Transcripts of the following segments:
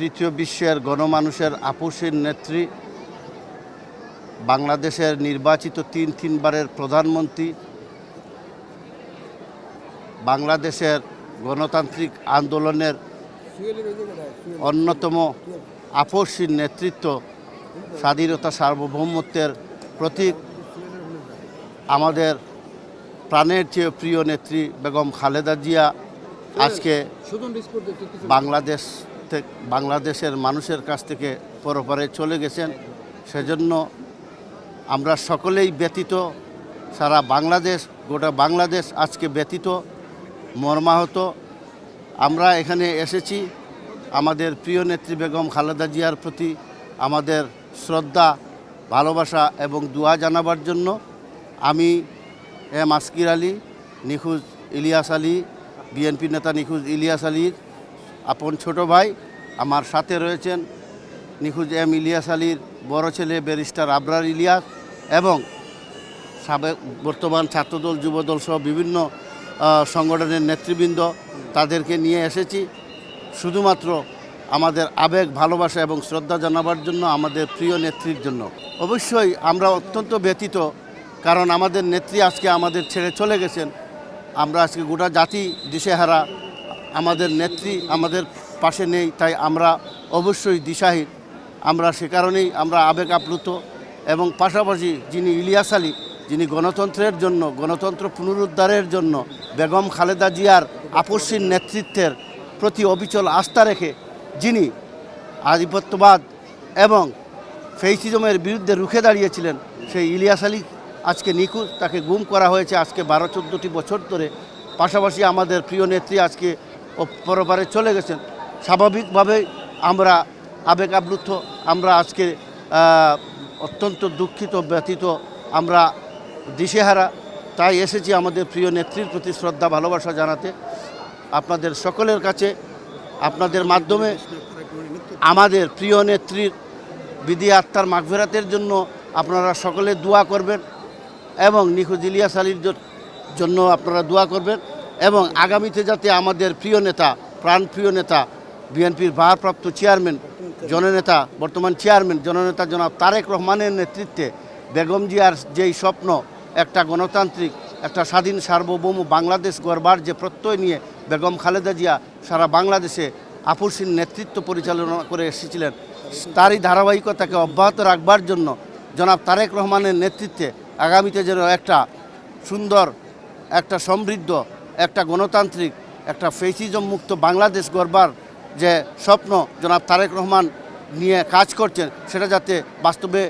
তৃতীয় বিশ্বের গণমানুষের আপোষের নেত্রী, বাংলাদেশের নির্বাচিত তিনবারের প্রধানমন্ত্রী, বাংলাদেশের গণতান্ত্রিক আন্দোলনের অন্যতম আপোষহীন নেতৃত্ব, স্বাধীনতা সার্বভৌমত্বের প্রতীক, আমাদের প্রাণের চেয়ে প্রিয় নেত্রী বেগম খালেদা জিয়া আজকে বাংলাদেশের মানুষের কাছ থেকে পরপারে চলে গেছেন। সেজন্য আমরা সকলেই ব্যথিত, সারা বাংলাদেশ, গোটা বাংলাদেশ আজকে ব্যথিত, মর্মাহত। আমরা এখানে এসেছি আমাদের প্রিয় নেত্রী বেগম খালেদা জিয়ার প্রতি আমাদের শ্রদ্ধা, ভালোবাসা এবং দোয়া জানাবার জন্য। আমি এম আসকির আলী, নিখোঁজ ইলিয়াস আলী, বিএনপি নেতা নিখোঁজ ইলিয়াস আলীর আপন ছোট ভাই। আমার সাথে রয়েছেন নিখোঁজ এম ইলিয়াস আলীর বড় ছেলে ব্যারিস্টার আবরার ইলিয়াস এবং বর্তমান ছাত্রদল, যুবদল সহ বিভিন্ন সংগঠনের নেতৃবৃন্দ। তাদেরকে নিয়ে এসেছি শুধুমাত্র আমাদের আবেগ, ভালোবাসা এবং শ্রদ্ধা জানাবার জন্য, আমাদের প্রিয় নেত্রীর জন্য। অবশ্যই আমরা অত্যন্ত ব্যথিত, কারণ আমাদের নেত্রী আজকে আমাদের ছেড়ে চলে গেছেন। আমরা আজকে গোটা জাতি দিশেহারা, আমাদের নেত্রী আমাদের পাশে নেই, তাই আমরা অবশ্যই দিশাহীন। আমরা সে কারণেই আমরা আবেগ আপ্লুত। এবং পাশাপাশি যিনি ইলিয়াস আলী, যিনি গণতন্ত্রের জন্য, গণতন্ত্র পুনরুদ্ধারের জন্য বেগম খালেদা জিয়ার আপোষহীন নেতৃত্বের প্রতি অবিচল আস্থা রেখে যিনি আধিপত্যবাদ এবং ফেসিজমের বিরুদ্ধে রুখে দাঁড়িয়েছিলেন, সেই ইলিয়াস আলী আজকে নিখোঁজ। তাকে গুম করা হয়েছে আজকে 12-14টি বছর ধরে। পাশাপাশি আমাদের প্রিয় নেত্রী আজকে পরপারে চলে গেছেন। স্বাভাবিকভাবেই আমরা আবেগ আপ্লুত, আমরা আজকে অত্যন্ত দুঃখিত, ব্যথিত, আমরা দিশেহারা। তাই এসেছি আমাদের প্রিয় নেত্রীর প্রতি শ্রদ্ধা, ভালোবাসা জানাতে। আপনাদের সকলের কাছে, আপনাদের মাধ্যমে আমাদের প্রিয় নেত্রীর বিধি আত্মার মাগফিরাতের জন্য আপনারা সকলে দোয়া করবেন এবং নিখোঁজ ইলিয়াস আলীর জন্য আপনারা দোয়া করবেন। এবং আগামীতে যাতে আমাদের প্রিয় নেতা, প্রাণপ্রিয় নেতা, বিএনপির ভারপ্রাপ্ত চেয়ারম্যান, জননেতা, বর্তমান চেয়ারম্যান জননেতা জনাব তারেক রহমানের নেতৃত্বে বেগম জিয়ার যেই স্বপ্ন, একটা গণতান্ত্রিক, একটা স্বাধীন সার্বভৌম বাংলাদেশ গড়বার যে প্রত্যয় নিয়ে বেগম খালেদা জিয়া সারা বাংলাদেশে আপোষহীন নেতৃত্ব পরিচালনা করে এসেছিলেন, তারই ধারাবাহিকতাকে অব্যাহত রাখবার জন্য জনাব তারেক রহমানের নেতৃত্বে আগামীতে যেন একটা সুন্দর, একটা সমৃদ্ধ, একটা গণতান্ত্রিক, একটা ফেসিজম মুক্ত বাংলাদেশ গড়বার যে স্বপ্ন জনাব তারেক রহমান নিয়ে কাজ করছেন, সেটা যাতে বাস্তবে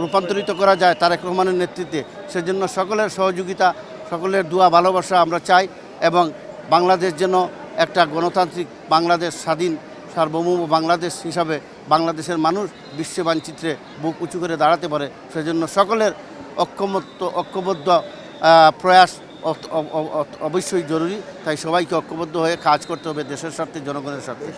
রূপান্তরিত করা যায় তারেক রহমানের নেতৃত্বে। সেজন্য সকলের সহযোগিতা, সকলের দোয়া, ভালোবাসা আমরা চাই। এবং বাংলাদেশ যেন একটা গণতান্ত্রিক বাংলাদেশ, স্বাধীন সার্বভৌম বাংলাদেশ হিসাবে বাংলাদেশের মানুষ বিশ্ব মানচিত্রে বুক উঁচু করে দাঁড়াতে পারে। সেজন্য সকলের ঐক্যবদ্ধ প্রয়াস অবশ্যই জরুরি। তাই সবাইকে ঐক্যবদ্ধ হয়ে কাজ করতে হবে দেশের স্বার্থে, জনগণের স্বার্থে।